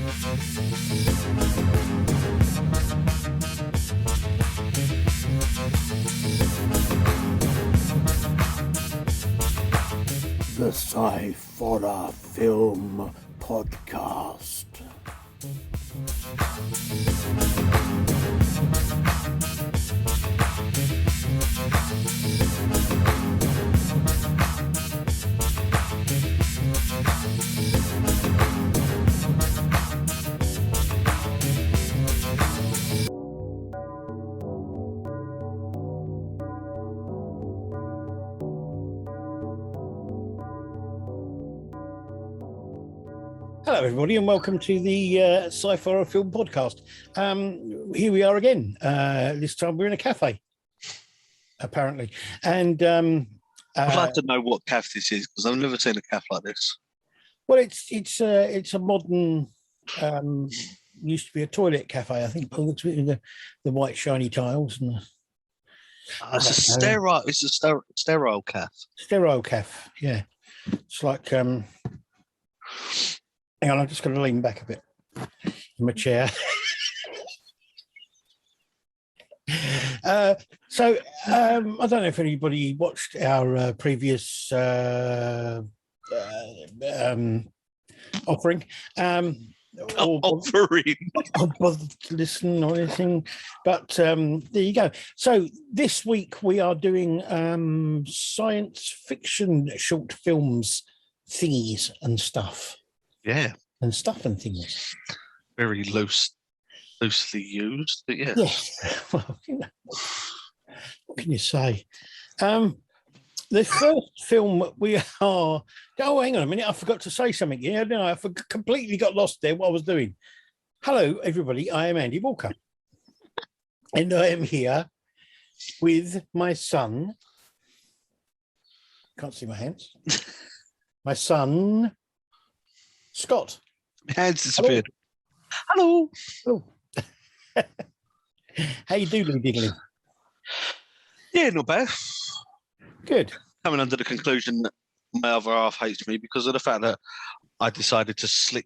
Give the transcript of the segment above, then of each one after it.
The Sciforror Film Podcast. Hello, everybody, and welcome to the Sci-Fi Film Podcast. Here we are again. This time we're in a cafe, apparently. And I'd like to know what cafe this is, because I've never seen a cafe like this. well, it's a modern. Used to be a toilet cafe, I think. The white shiny tiles and It's a sterile. It's a sterile cafe. sterile cafe. Yeah, it's like. Hang on, I'm just going to lean back a bit in my chair. I don't know if anybody watched our previous offering. Offering. Or bothered to listen or anything. But there you go. So this week we are doing science fiction short films thingies and stuff. Yeah. And stuff and things. Very loosely used, but yeah. Yes. Well, you know, what can you say? The first film we are. Oh, hang on a minute. I forgot to say something here. No, I completely got lost there. What I was doing. Hello, everybody. I am Andy Walker, and I am here with my son. Can't see my hands. My son. Scott. Hands disappeared. Hello. Hello. How you doing, Diggly? Yeah, not bad. Good. Coming under the conclusion that my other half hates me because of the fact that I decided to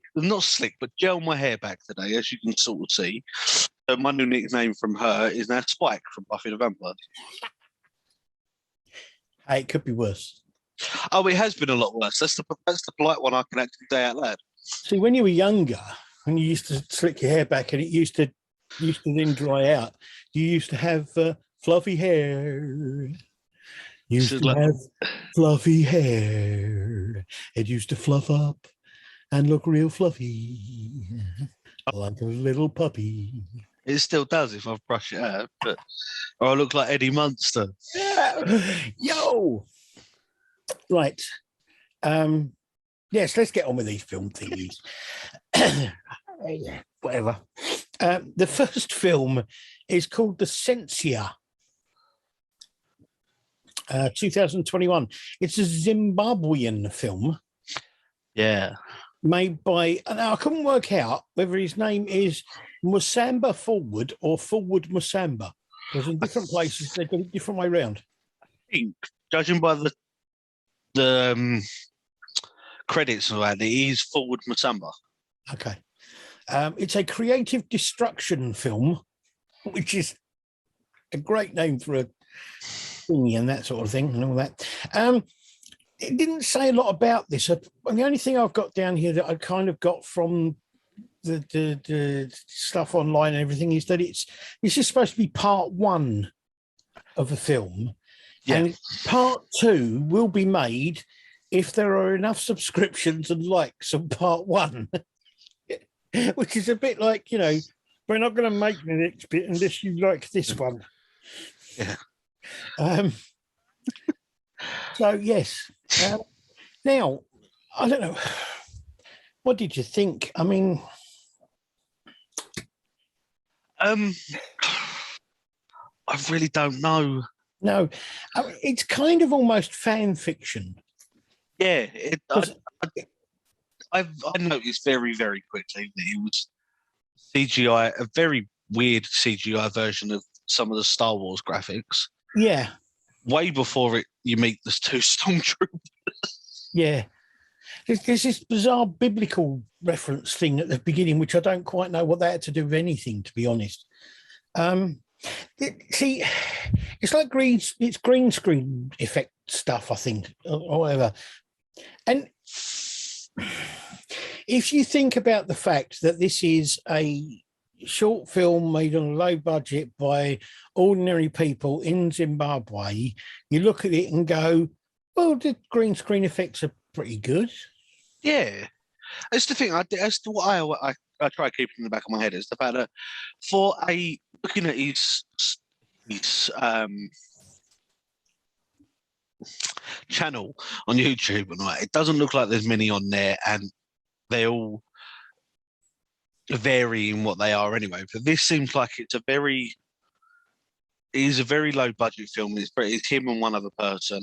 but gel my hair back today, as you can sort of see. So my new nickname from her is now Spike from Buffy the Vampire. Hey, it could be worse. Oh, it has been a lot worse. That's the polite one I can actually say out loud. See, when you were younger, when you used to slick your hair back and it used to then dry out, you used to have fluffy hair. Have fluffy hair. It used to fluff up and look real fluffy, like a little puppy. It still does if I brush it out, or I look like Eddie Munster. Yo! Right. Yes, let's get on with these film thingies. Yeah, whatever. The first film is called The Sensier, 2021. It's a Zimbabwean film. Yeah. Made by, now I couldn't work out whether his name is Musamba Forward or Forward Musamba, because in different places they've got a different way around. I think, judging by the credits around it, he's Forward Musamba. Okay. It's a creative destruction film, which is a great name for a thingy and that sort of thing and all that. It didn't say a lot about this. The only thing I've got down here that I kind of got from the stuff online and everything is that this is supposed to be part one of a film. Yeah. And part two will be made if there are enough subscriptions and likes on part one, which is a bit like, we're not going to make the next bit unless you like this one. Yeah. So, yes. Now, I don't know. What did you think? I mean... I really don't know. No, it's kind of almost fan fiction. Yeah, I noticed very, very quickly that it was CGI, a very weird CGI version of some of the Star Wars graphics. Yeah. Way before you meet the two stormtroopers. Yeah. there's this bizarre biblical reference thing at the beginning, which I don't quite know what that had to do with anything, to be honest. See, it's like it's green screen effect stuff, I think, or whatever. And if you think about the fact that this is a short film made on a low budget by ordinary people in Zimbabwe, you look at it and go, well, the green screen effects are pretty good. Yeah, that's the thing. That's what I try to keep in the back of my head is the fact that for looking at his channel on YouTube and it doesn't look like there's many on there, and they all vary in what they are anyway. But this seems like it is a very low budget film. It's him and one other person,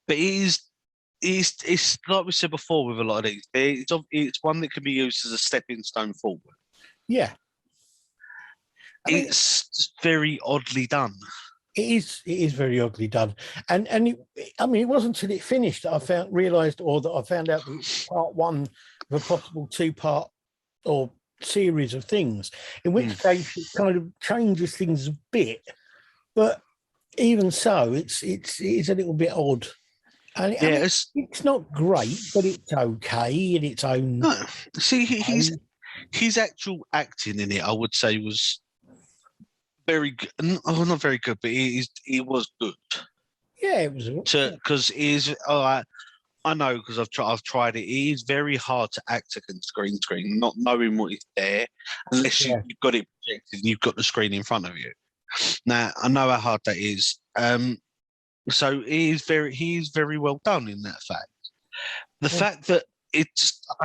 but it's like we said before with a lot of these. It's one that can be used as a stepping stone forward. Yeah, it's just very oddly done. It is very oddly done, and it wasn't until it finished that I found out that it's part one of a possible two-part or series of things, in which case it kind of changes things a bit, but even so, it is a little bit odd. And it's not great, but it's okay in its own. No, see, his actual acting in it, I would say, was very good. Oh, not very good, but he was good. Yeah, it was. Because I know because I've tried it. It is very hard to act against green screen, not knowing what is there, unless you've got it projected and you've got the screen in front of you. Now I know how hard that is. So he is very well done in that fact. The fact that I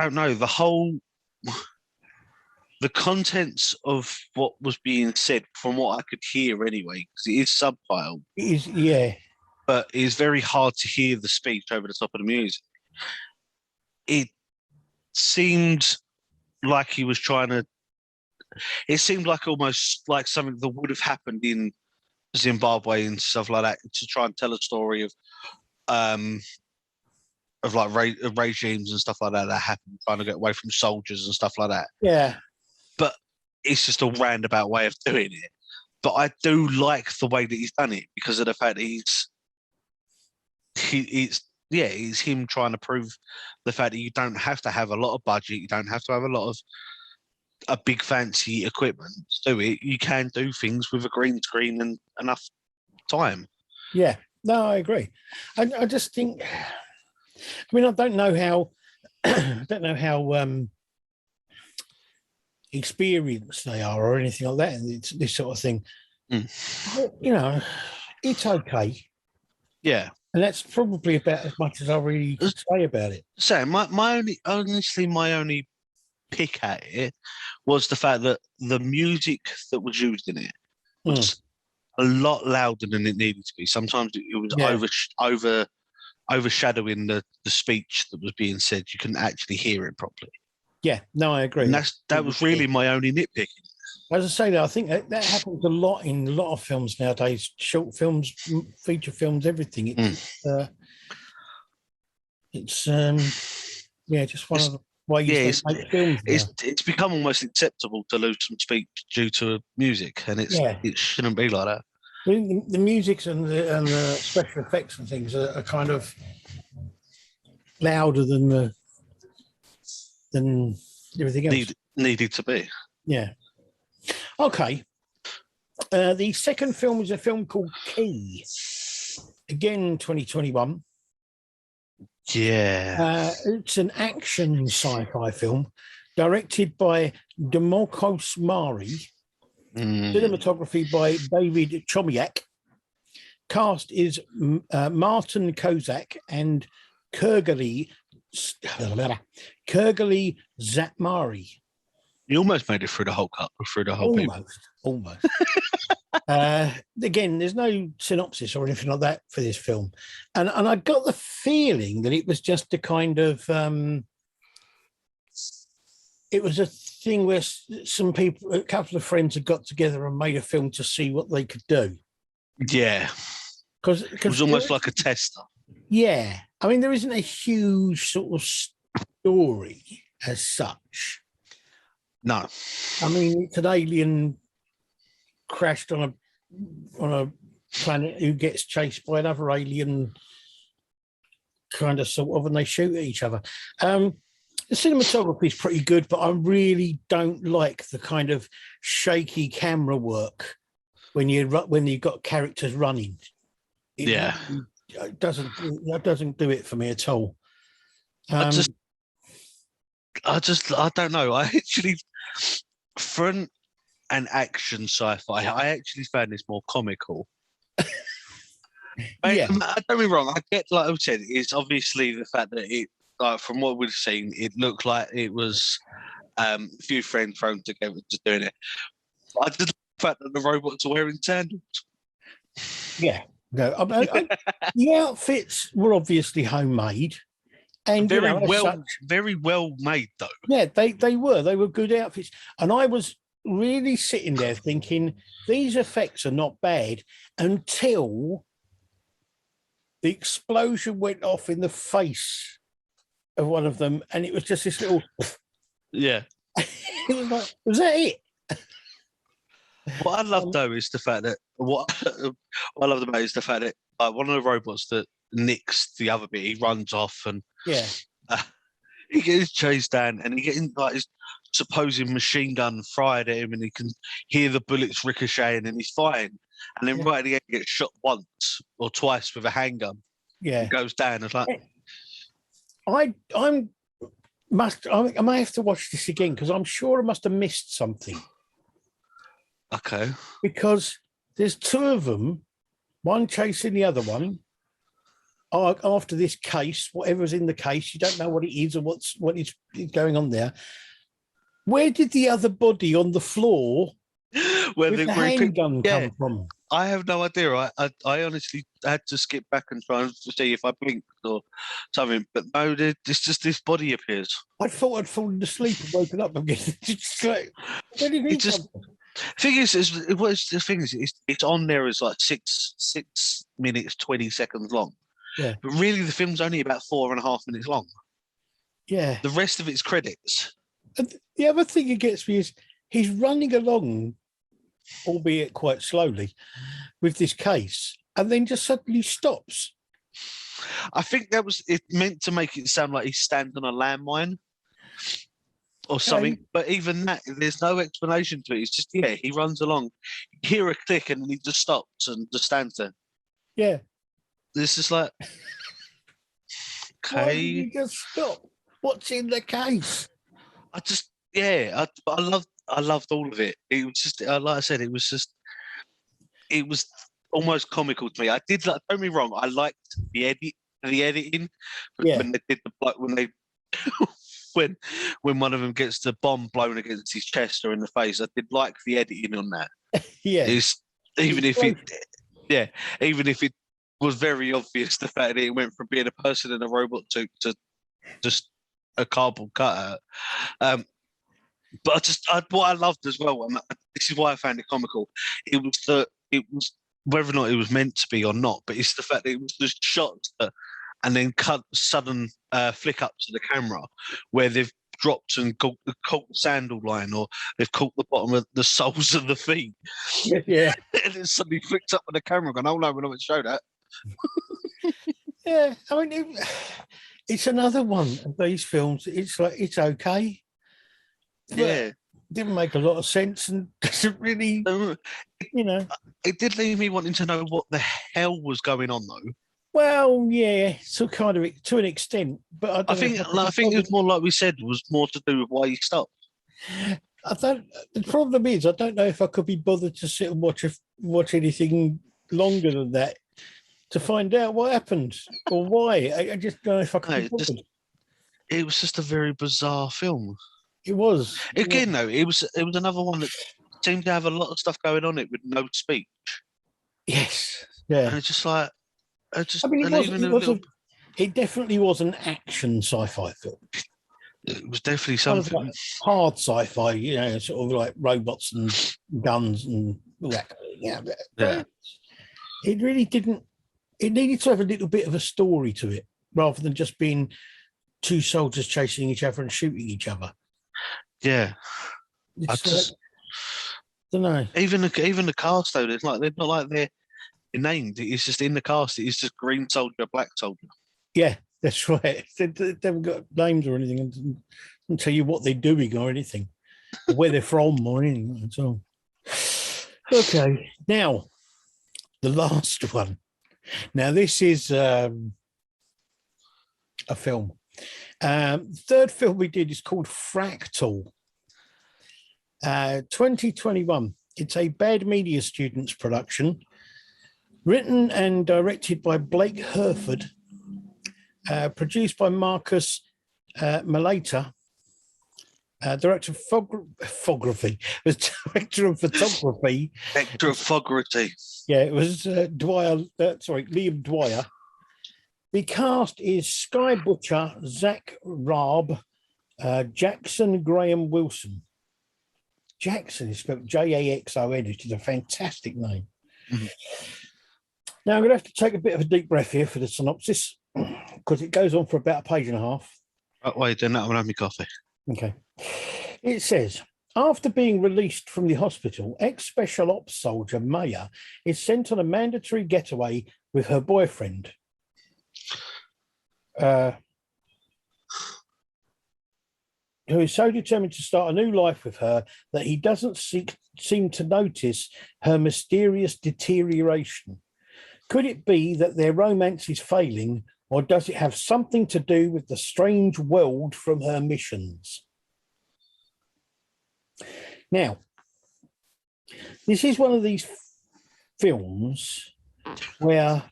don't know, the contents of what was being said, from what I could hear anyway, because it is subtitled. It is, yeah. But it's very hard to hear the speech over the top of the music. It seemed like he was trying to. It seemed like almost like something that would have happened in Zimbabwe and stuff like that, to try and tell a story of like regimes and stuff like that happened, trying to get away from soldiers and stuff like that. Yeah. But it's just a roundabout way of doing it. But I do like the way that he's done it because of the fact that it's him trying to prove the fact that you don't have to have a lot of budget, you don't have to have a lot of a big fancy equipment to do it. You can do things with a green screen and enough time. Yeah, no, I agree. I just think, I mean, I don't know how experienced they are or anything like that, and it's this sort of thing. But, it's okay. Yeah. And that's probably about as much as I really could say about it. So my only pick at it was the fact that the music that was used in it was a lot louder than it needed to be. Sometimes it was overshadowing the speech that was being said. You couldn't actually hear it properly. Yeah, no, I agree. And that was really my only nitpick. As I say, I think that happens a lot in a lot of films nowadays. Short films, feature films, everything. It's just one of the ways they make films. It's become almost acceptable to lose some speech due to music, and it shouldn't be like that. I mean, the music and the special effects and things are kind of louder than everything else. Needed to be. Yeah. Okay. The second film is a film called Key. Again, 2021. Yeah. It's an action sci-fi film directed by Demokos Mari, cinematography by David Chomiak. Cast is Martin Kozak and Kurgali Zatmari. You almost made it through the whole Almost. Again, there's no synopsis or anything like that for this film, and I got the feeling that it was just a kind of it was a thing where some people, a couple of friends, had got together and made a film to see what they could do. Yeah, because it was almost like a tester. Yeah, I mean, there isn't a huge sort of story as such. No. I mean, it's an alien crashed on a planet who gets chased by another alien, kind of sort of, and they shoot at each other. The cinematography is pretty good, but I really don't like the kind of shaky camera work when you've got characters running. Yeah. It doesn't do it for me at all. I don't know. I actually, for an action sci-fi, I actually found this more comical. Yeah. Don't be wrong. I get, like I said, it's obviously the fact that it, like from what we've seen, it looked like it was a few friends thrown together just doing it. I did the fact that the robots are wearing sandals. Yeah. No, the outfits were obviously homemade, and Very very well made though. Yeah, they were good outfits, and I was really sitting there thinking these effects are not bad until the explosion went off in the face of one of them, and it was just this little. Yeah. It was like, was that it? What I love though is the fact that what I love about it is the fact that one of the robots that nicks the other bit, he runs off and Yeah, he gets chased down and he gets like his supposed machine gun fired at him and he can hear the bullets ricocheting and he's fighting. And then right at the end, he gets shot once or twice with a handgun. yeah. It goes down. It's like I may have to watch this again because I'm sure I must have missed something. Okay. Because there's two of them, one chasing the other one. After this case, whatever's in the case, you don't know what it is or what is going on there. Where did the other body on the floor with the handgun come from? I have no idea. I honestly had to skip back and try and see if I blinked or something, but no, it's just this body appears. I thought I'd fallen asleep and woken up again. Where did he come from? The thing is, it's on there as like 6 minutes 20 seconds long. Yeah. But really, the film's only about 4.5 minutes long. Yeah. The rest of it's credits. And the other thing that gets me is he's running along, albeit quite slowly, with this case, and then just suddenly stops. I think that was it meant to make it sound like he's standing on a landmine or something. But even that, there's no explanation to it. It's just, he runs along. You hear a click and then he just stops and just stands there. Yeah. This is like, okay. Why did you just stop? What's in the case? I loved all of it. It was just, like I said, it was almost comical to me. I did like, don't be wrong, I liked the editing. When they did when one of them gets the bomb blown against his chest or in the face, I did like the editing on that. Even if it was very obvious the fact that it went from being a person in a robot to just a cardboard cutout. But what I loved as well, and this is why I found it comical, it was whether or not it was meant to be or not, but it's the fact that it was just shots and then cut sudden flick up to the camera where they've dropped and caught the sandal line or they've caught the bottom of the soles of the feet. Yeah. And it suddenly flicked up on the camera going, oh no, we're not going to show that. Yeah, I mean, it's another one of these films. It's like, it's okay. Yeah. Didn't make a lot of sense and doesn't really, It did leave me wanting to know what the hell was going on, though. Well, yeah, so kind of to an extent, but I think it was more like we said, was more to do with why he stopped. The problem is, I don't know if I could be bothered to sit and watch anything longer than that to find out what happened or why. I just don't know if I could be bothered. It was just a very bizarre film. It was. Again, though, it was another one that seemed to have a lot of stuff going on it with no speech. Yes. Yeah. And it's just like, it definitely was an action sci-fi film. It was definitely something. Kind of like hard sci-fi, sort of like robots and guns and all that. Yeah. It really didn't it needed to have a little bit of a story to it, rather than just being two soldiers chasing each other and shooting each other. Yeah, It's like, don't know. Even the cast though, it's like they're not like they're named. It's just in the cast. It's just green soldier, black soldier. Yeah, that's right. They haven't got names or anything, and doesn't tell you what they're doing or anything, or where they're from or anything at all. Okay, now the last one. Now this is a film. The third film we did is called Fractal. 2021. It's a Bad Media Students production, written and directed by Blake Herford, produced by Marcus Malata, director of photography, was director of photography. Director of photography. Yeah, it was Liam Dwyer. The cast is Sky Butcher, Zach Raab, Jackson Graham Wilson. Jackson is spelled Jaxon, which is a fantastic name. Mm-hmm. Now, I'm going to have to take a bit of a deep breath here for the synopsis, because it goes on for about a page and a half. Oh, wait, then I'm going to have my coffee. Okay. It says, after being released from the hospital, ex-special ops soldier Maya is sent on a mandatory getaway with her boyfriend. Who is so determined to start a new life with her that he doesn't seem to notice her mysterious deterioration. Could it be that their romance is failing, or does it have something to do with the strange world from her missions? Now, this is one of these films where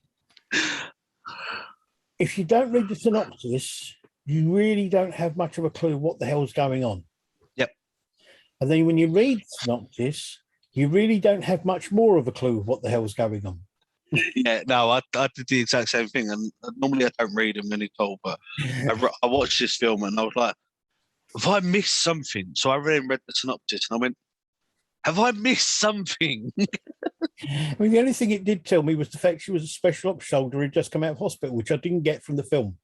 if you don't read the synopsis, you really don't have much of a clue what the hell's going on. Yep. And then when you read the synopsis, you really don't have much more of a clue of what the hell's going on. Yeah, no, I did the exact same thing. And normally I don't read them any at all, but I watched this film and I was like, have I missed something? So I read the synopsis and I went, have I missed something? I mean, the only thing it did tell me was the fact she was a special ops soldier who'd just come out of hospital, which I didn't get from the film.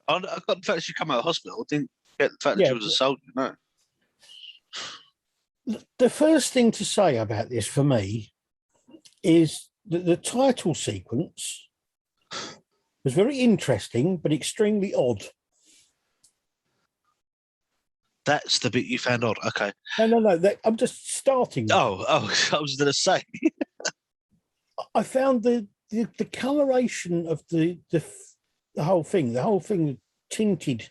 I got the fact she come out of hospital. I didn't get the fact that she was a soldier, no. The first thing to say about this for me is that the title sequence was very interesting, but extremely odd. That's the bit you found odd. Okay. No. I'm just starting. Oh, I was going to say. I found the coloration of the whole thing tinted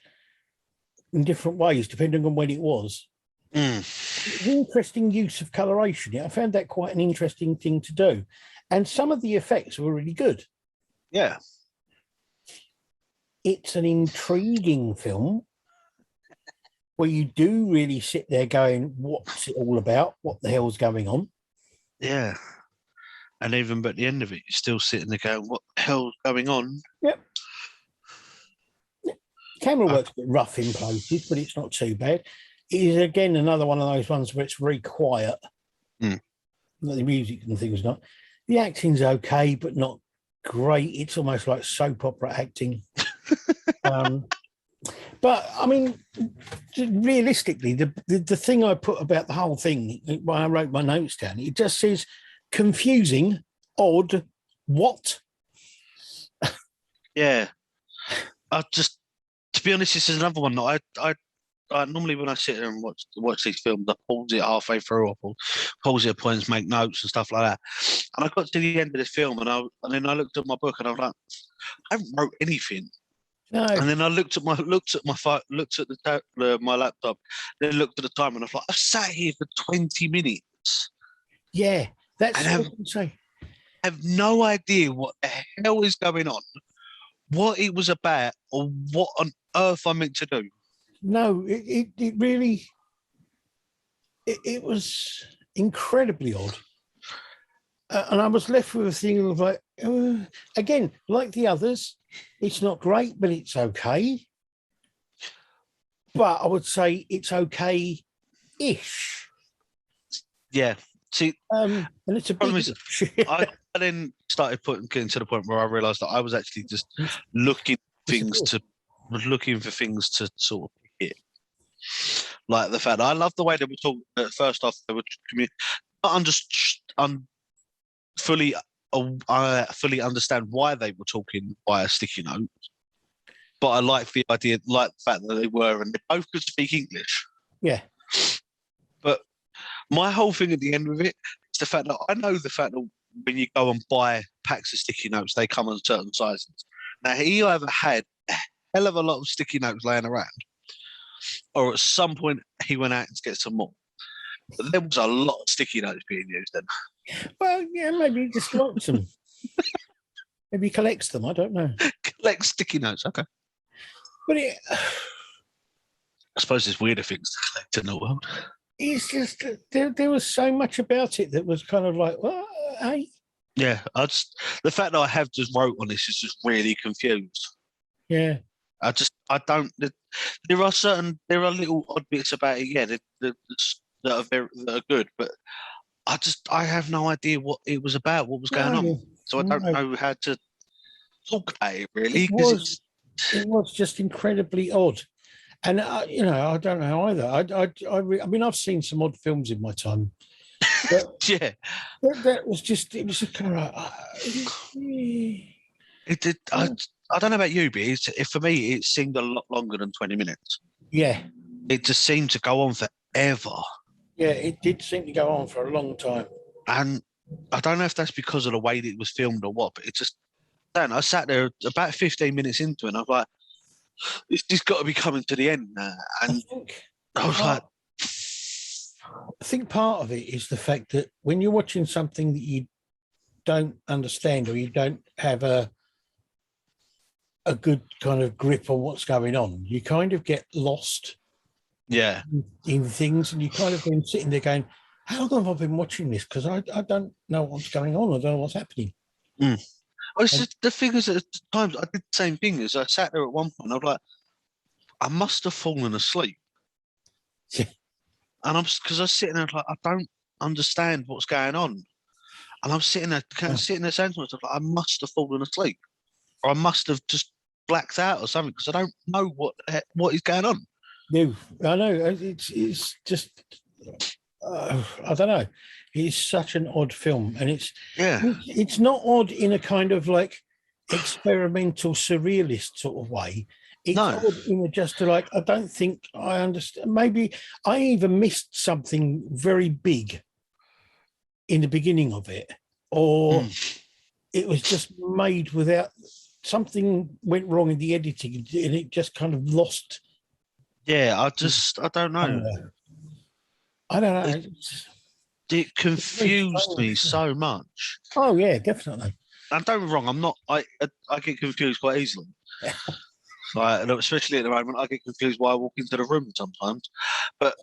in different ways depending on when it was. Mm. Interesting use of coloration. I found that quite an interesting thing to do, and some of the effects were really good. Yeah, it's an intriguing film where you do really sit there going, "What's it all about? What the hell's going on?" Yeah, and even at the end of it, you're still sitting there going, "What the hell's going on?" Yep. Camera work's a bit rough in places, but it's not too bad. It is again another one of those ones where it's very quiet. Mm. The music and things not. The acting's okay, but not great. It's almost like soap opera acting. But I mean, realistically, the thing I put about the whole thing when I wrote my notes down, it just says confusing, odd, what? Yeah, to be honest, this is another one that I normally when I sit there and watch these films, I pause it halfway through, or pause it at points, make notes and stuff like that. And I got to the end of this film, and then I looked at my book, and I was like, I haven't wrote anything. No. And then I looked at my laptop, then looked at the time, and I was like, I've sat here for 20 minutes. Yeah, that's what I can say. I have no idea what the hell is going on, what it was about, or what on earth I'm meant to do. No, it really it was incredibly odd. And I was left with a thing of like, again, like the others, it's not great, but it's okay. But I would say it's okay-ish. Yeah. See, and it's a problem. I then started getting to the point where I realised that I was actually just looking for things to sort of hit. Like the fact that I love the way they were talking. First off, they were fully. I fully understand why they were talking via sticky notes, but I like the fact that they were, and they both could speak English. Yeah. But my whole thing at the end of it is the fact that I know the fact that when you go and buy packs of sticky notes, they come in certain sizes. Now, he either had a hell of a lot of sticky notes laying around, or at some point he went out to get some more. But there was a lot of sticky notes being used then. Well, yeah, maybe he just likes them. Maybe he collects them. I don't know. Collect sticky notes, okay. But I suppose there's weirder things to collect in the world. It's just there was so much about it that was kind of like, well, hey. Yeah, the fact that I have just wrote on this is just really confused. Yeah. There are little odd bits about it, yeah, that are good, but I have no idea what it was about, what was going on. So I don't know how to talk about it really. It was just incredibly odd. And, I don't know either. I mean, I've seen some odd films in my time. But yeah. It was just kind of like... I don't know about you, but for me, it seemed a lot longer than 20 minutes. Yeah. It just seemed to go on forever. Yeah, it did seem to go on for a long time. And I don't know if that's because of the way that it was filmed or what, but it just... I sat there about 15 minutes into it, and I was like, this has got to be coming to the end now. And I think part of it is the fact that when you're watching something that you don't understand or you don't have a good kind of grip on what's going on, you kind of get lost in things, and you kind of been sitting there going, how long have I been watching this? Because I don't know what's going on. I don't know what's happening. The thing is, at times I did the same thing. As I sat there at one point, I was like, I must have fallen asleep. Yeah. And because I was sitting there like, I don't understand what's going on. And I'm sitting there saying to myself, like, I must have fallen asleep, or I must have just blacked out or something, because I don't know what is going on. No, I know. It's just, I don't know. It's such an odd film, and it's not odd in a kind of like experimental surrealist sort of way. It's odd in just like, I don't think I understand. Maybe I even missed something very big in the beginning of it, or it was just made without, something went wrong in the editing, and it just kind of lost. Yeah, I don't know. I don't know. It confused me so much. Oh yeah, definitely. And don't get me wrong, I get confused quite easily. Like, especially at the moment, I get confused why I walk into the room sometimes. But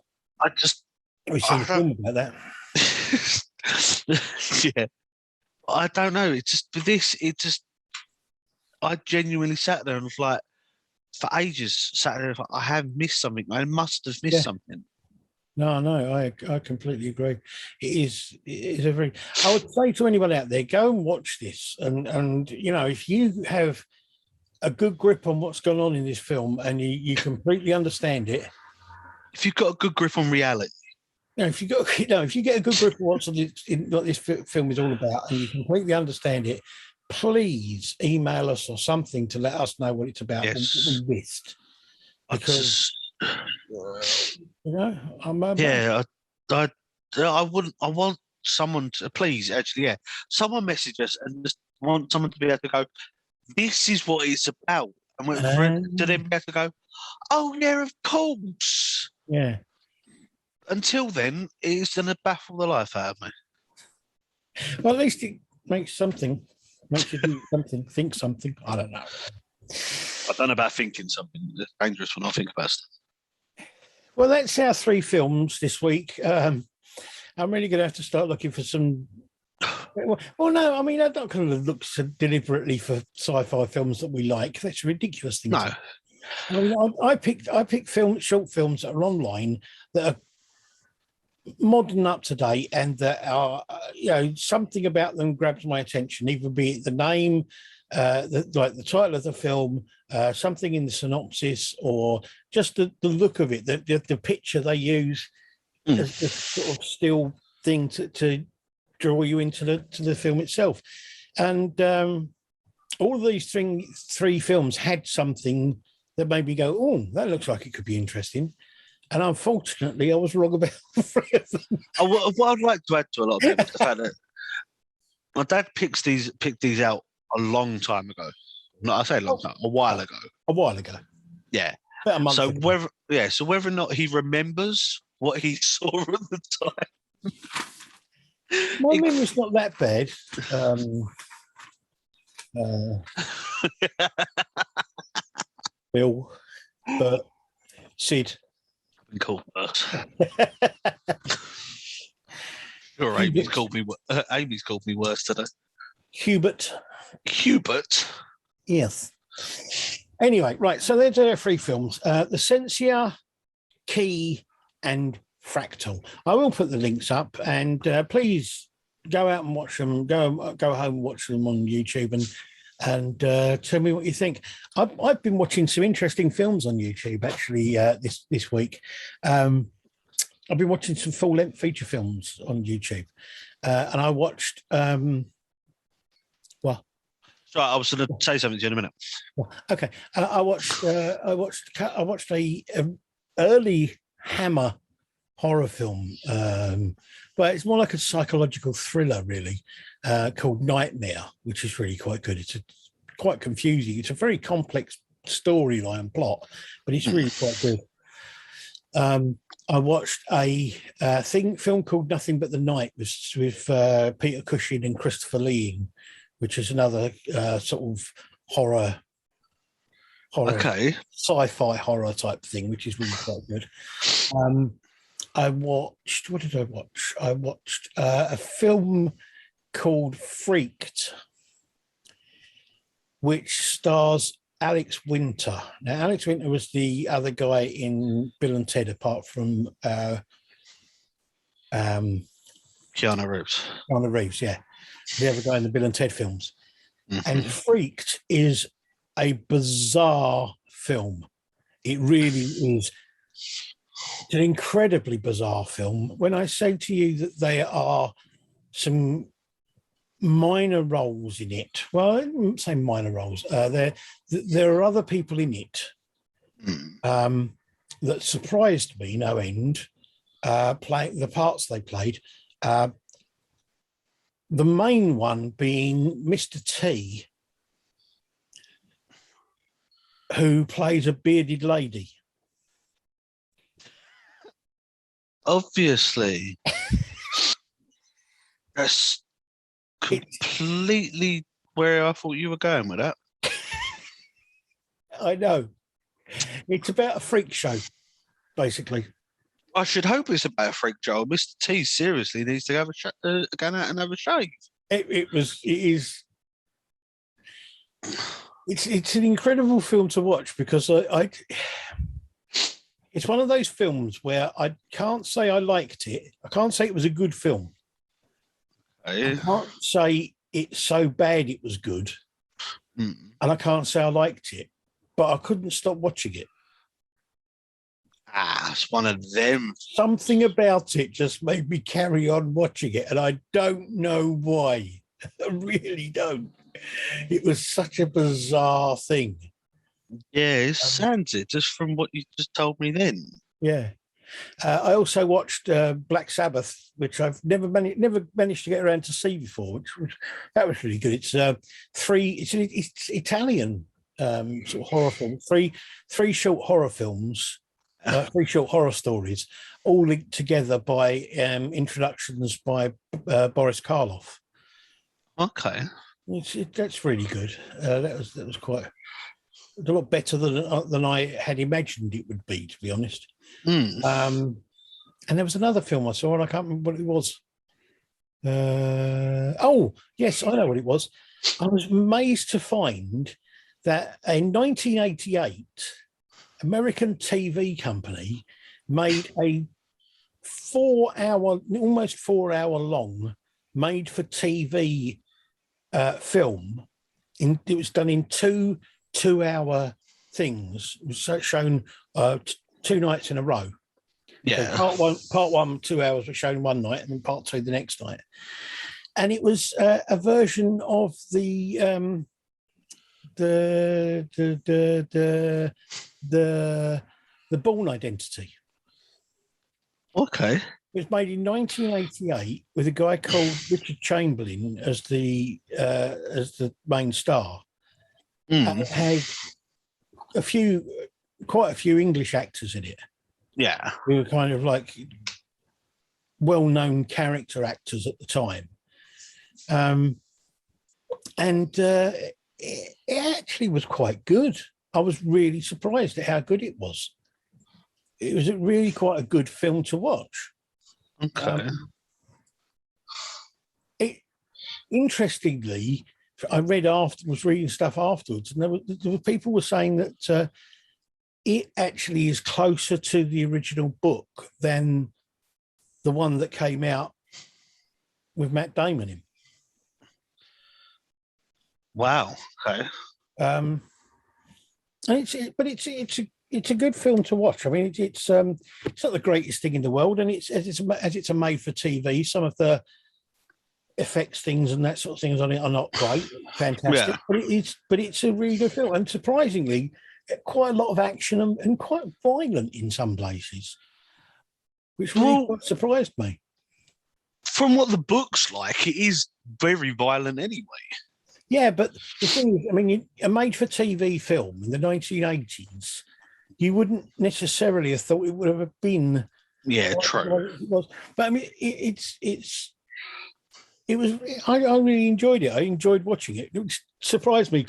we've seen a film about that. Yeah, I don't know. I genuinely sat there and was like, for ages, sat there, like, I have missed something. I must have missed something. No, I completely agree. It is a very... I would say to anyone out there, go and watch this, and if you have a good grip on what's going on in this film and you completely understand it. If you've got a good grip on reality. If you get a good grip of what this film is all about, and you completely understand it, please email us or something to let us know what it's about and what we missed. Because I want someone to please someone message us and just want someone to be able to go, this is what it's about, and to then be able to go, oh yeah, of course. Yeah. Until then, it's going to baffle the life out of me. Well, at least it makes you do something, think something. I don't know. I don't know about thinking something. It's dangerous when I think about stuff. Well, that's our 3 films this week. I'm really going to have to start looking for some. Well, no, I mean, I'm not going to look so deliberately for sci-fi films that we like. That's a ridiculous thing. No. I mean, I picked short films that are online that are modern, up to date, and that are something about them grabs my attention, either be it the name, like the title of the film, something in the synopsis, or just the look of it, the picture they use as the sort of still thing to draw you into the film itself. And all of these three films had something that made me go, oh, that looks like it could be interesting. And unfortunately, I was wrong about three of them. What I'd like to add to a lot of them is the fact that my dad picked these out a long time ago. No, I say a long time, a while ago. A while ago. Yeah. About a month ago. Whether or not he remembers what he saw at the time. My memory's not that bad. Bill, Bert, Sid. Cool. Sure, Amy's called me worse today. Hubert. Yes. Anyway, right. So there's our three films: the Sensier, Key, and Fractal. I will put the links up, and please go out and watch them. Go home and watch them on YouTube, and tell me what you think. I've been watching some interesting films on YouTube actually this week. I've been watching some full-length feature films on YouTube, and I watched. So I was going to say something to you in a minute. Okay, I watched a early Hammer horror film, but it's more like a psychological thriller, really, called Nightmare, which is really quite good. It's quite confusing. It's a very complex storyline plot, but it's really quite good. I watched a film called Nothing But the Night with Peter Cushing and Christopher Lee, which is another sort of horror, okay, sci-fi horror type thing, which is really quite good. What did I watch? I watched a film called Freaked, which stars Alex Winter. Now, Alex Winter was the other guy in Bill and Ted, apart from Keanu Reeves. Keanu Reeves, yeah. The other guy in the Bill and Ted films. Mm-hmm. And Freaked is a bizarre film. It really is. It's an incredibly bizarre film. When I say to you that there are some minor roles in it, well, I wouldn't say minor roles. There are other people in it that surprised me no end, playing the parts they played. The main one being Mr. T, who plays a bearded lady. Obviously. That's completely where I thought you were going with that. I know. It's about a freak show, basically. I should hope it's about a freak show. Mr. T seriously needs to have go out and have a shave. It's an incredible film to watch, because it's one of those films where I can't say I liked it. I can't say it was a good film. I can't say it's so bad it was good. And I can't say I liked it, but I couldn't stop watching it. It's one of them. Something about it just made me carry on watching it, and I don't know why. I really don't. It was such a bizarre thing. Yeah, it sounds it just from what you just told me then. Yeah. I also watched Black Sabbath, which I've never managed to get around to see before. That was really good. It's it's Italian sort of horror film. Three short horror films. 3 short horror stories, all linked together by introductions by Boris Karloff. Okay, that's really good. That was quite a lot better than I had imagined it would be, to be honest. And there was another film I saw, and I can't remember what it was. Oh, yes, I know what it was. I was amazed to find that in 1988. American TV company made a almost 4 hour long, made for TV film. It was done in two-hour things. It was shown 2 nights in a row. Yeah. So part one, 2 hours was shown one night, and then part two the next night. And it was a version of the Bourne Identity. Okay. It was made in 1988 with a guy called Richard Chamberlain as the main star. And it had quite a few English actors in it. Yeah. Who were kind of like well-known character actors at the time. And it actually was quite good. I was really surprised at how good it was. It was really quite a good film to watch. Okay. Interestingly, I was reading stuff afterwards, and there were people were saying that it actually is closer to the original book than the one that came out with Matt Damon in. Wow. Okay. And it's a good film to watch. I mean, it's not the greatest thing in the world, and it's a made for TV. Some of the effects things and that sort of things on it are not great, fantastic, Yeah. but it's a really good film, and surprisingly, quite a lot of action and quite violent in some places, which really quite surprised me. From what the book's like, it is very violent anyway. Yeah, but the thing is, I mean, a made-for-TV film in the 1980s, you wouldn't necessarily have thought it would have been. Yeah, true. It was. But I mean, it was. I really enjoyed it. I enjoyed watching it. It surprised me,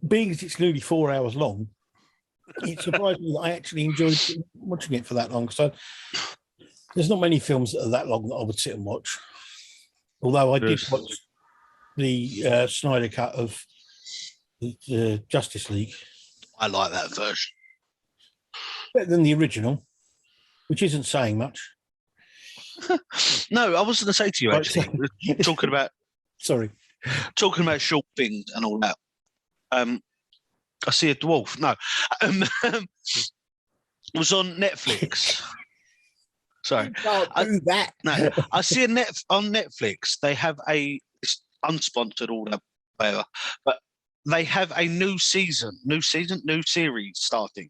being as it's nearly 4 hours long. It surprised me that I actually enjoyed watching it for that long. So there's not many films that are that long that I would sit and watch. Although I did watch the Snyder cut of the Justice League. I like that version. Better than the original, which isn't saying much. No, I was going to say to you, actually, talking about short things and all that. I see a dwarf. No, it was on Netflix. Sorry, can't do that. No, I see on Netflix. They have it's unsponsored, all that, whatever, but they have a new series starting.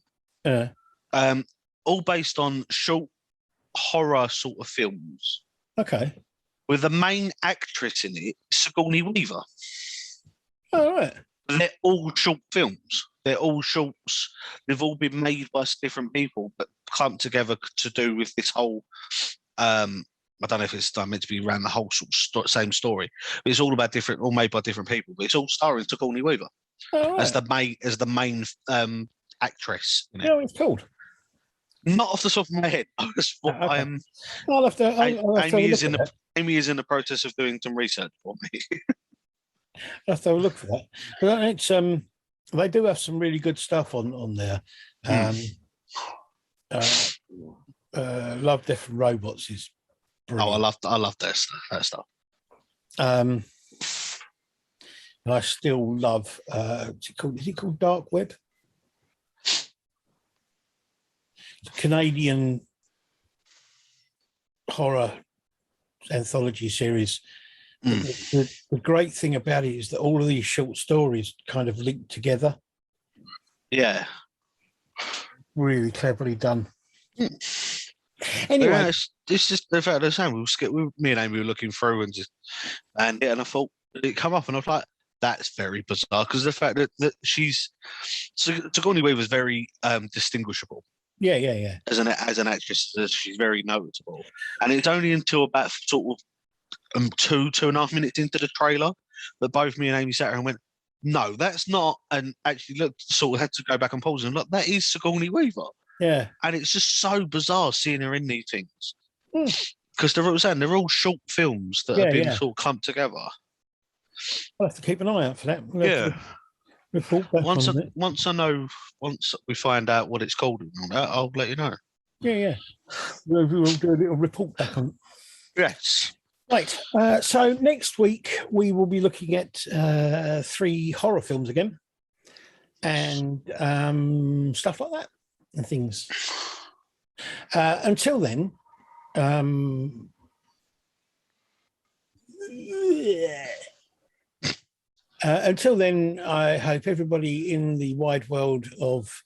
All based on short horror sort of films. Okay. With the main actress in it, Sigourney Weaver. All right. They're all short films. They're all shorts. They've all been made by different people, but come together to do with this whole. I don't know if it's meant to be around the whole sort of same story, but it's all about all made by different people. But it's all starring Sigourney Weaver as the main actress. In it. Yeah, it's called. Not off the top of my head. I'll have to. Amy is in the process of doing some research for me. I'll have to have a look for that. But it's they do have some really good stuff on there. Love, Death and Robots is brilliant. I love that stuff. And I still love. Is it called Dark Web? It's a Canadian horror anthology series. The great thing about it is that all of these short stories kind of link together. Yeah. Really cleverly done. Anyway. Yeah, it's just the fact the same. Me and Amy were looking through and I thought it come up and I was like, that's very bizarre because the fact that Sigourney Weaver was very distinguishable. Yeah. As an actress, she's very noticeable, and it's only until about sort of 2.5 minutes into the trailer that both me and Amy sat there and went, "No, that's not." And actually, sort of had to go back and pause and look. That is Sigourney Weaver. Yeah, and it's just so bizarre seeing her in these things because they're all short films that have been sort of clumped together. I'll have to keep an eye out for that. Once we find out what it's called and all that, I'll let you know. Yeah. We'll do a little report back on it. Yes. Right. So next week we will be looking at 3 horror films again, and stuff like that, and things. Until then, I hope everybody in the wide world of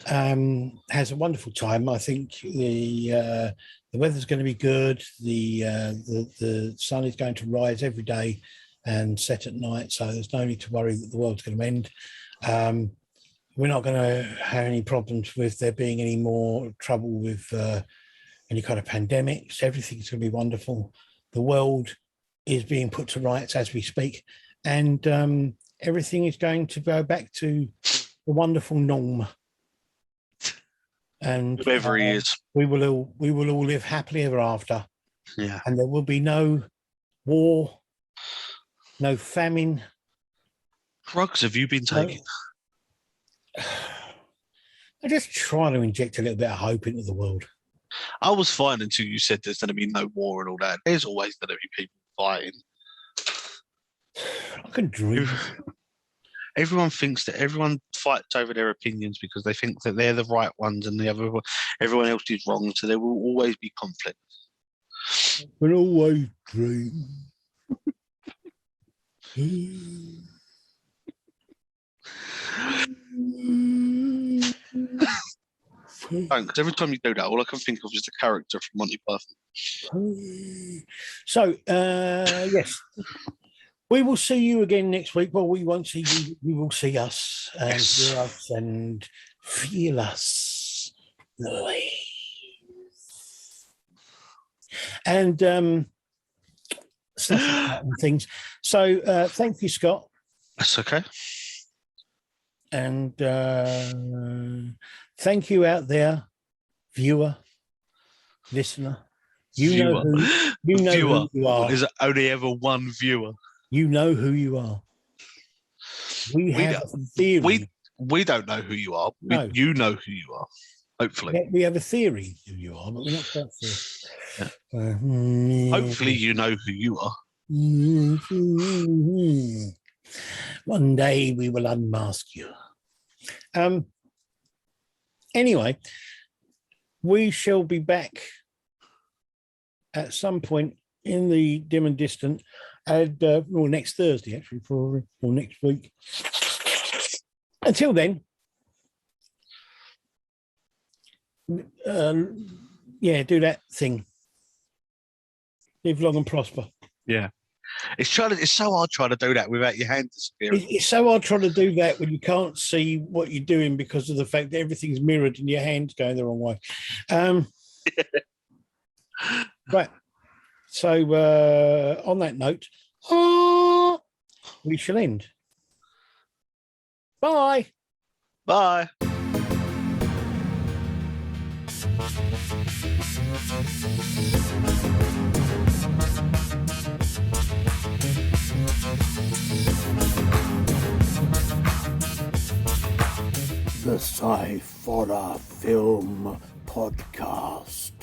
has a wonderful time. I think the weather's going to be good. The sun is going to rise every day and set at night, so there's no need to worry that the world's going to end. We're not going to have any problems with there being any more trouble with any kind of pandemics. Everything's going to be wonderful. The world is being put to rights as we speak, and everything is going to go back to the wonderful norm. And Whoever he is, we will all live happily ever after. Yeah. And there will be no war, no famine. Drugs have you been taking? I just try to inject a little bit of hope into the world. I was fine until you said there's going to be no war and all that. There's always going to be people fighting. I can dream. Everyone thinks that everyone fights over their opinions because they think that they're the right ones and everyone else is wrong. So there will always be conflict. We'll always dream. Because every time you do that, all I can think of is the character from Monty Python. So, yes. We will see you again next week. Well, we won't see you. You will see us and hear us and feel us. And stuff like that and things. So thank you, Scott. That's okay. And thank you out there, viewer, listener. You know who you are. There's only ever one viewer. You know who you are. We have a theory. We don't know who you are. No. You know who you are. Hopefully. We have a theory who you are, but we're not quite sure. Yeah. Hopefully you know who you are. One day we will unmask you. Anyway, we shall be back at some point in the dim and distant, and next Thursday, actually, or next week. Until then, do that thing. Live long and prosper. Yeah. It's so hard trying to do that without your hand disappearing. It's so hard trying to do that when you can't see what you're doing because of the fact that everything's mirrored and your hand's going the wrong way. Right. So on that note, we shall end. Bye. Bye. The Sciforror Film Podcast.